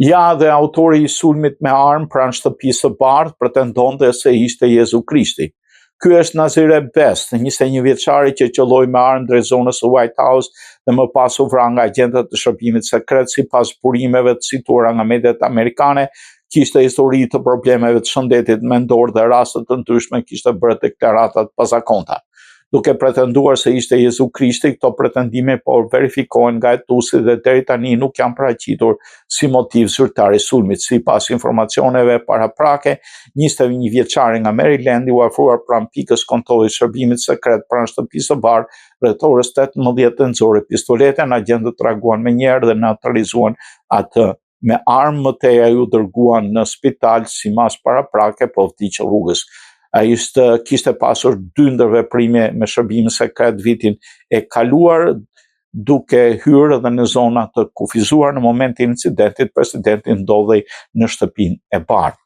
Ja dhe autori I sulmit me armë pranë shtëpisë së bardhë pretendonte se ishte Jezu Krishti. Ky është Nazire Best, 21 vjeçari që qëlloi me armë drejt zonës së White House dhe më pas u vra nga agentët të shërbimit sekret sipas burimeve të cituara nga mediat amerikane. Kishte histori të problemeve të shëndetit mendor dhe raste të ndryshme kishte bërë deklarata të pazakonta. Duke pretenduar se ishte Jezu Krishti, këto pretendime por verifikohen nga hetuesit dhe deri tani nuk janë paraqitur si motiv zyrtar I sulmit. Sipas informacioneve paraprake, 21 vjeçari nga Maryland u afruar pranë pikës kontrolli shërbimit sekret pranë shtëpisë së bardhë rreth orës 18 të nxori pistoletin, agentët reaguan menjëherë dhe neutralizuan atë me armë, më tej ai u dërguan në spital si mas paraprake po vdiq rrugës. Ai kishte pasur 2 ndërveprime me shërbimin sekret vitin e kaluar, duke hyrë edhe në zona të kufizuar. Në momentin e incidentit, presidenti ndodhej në shtëpinë e bardhë.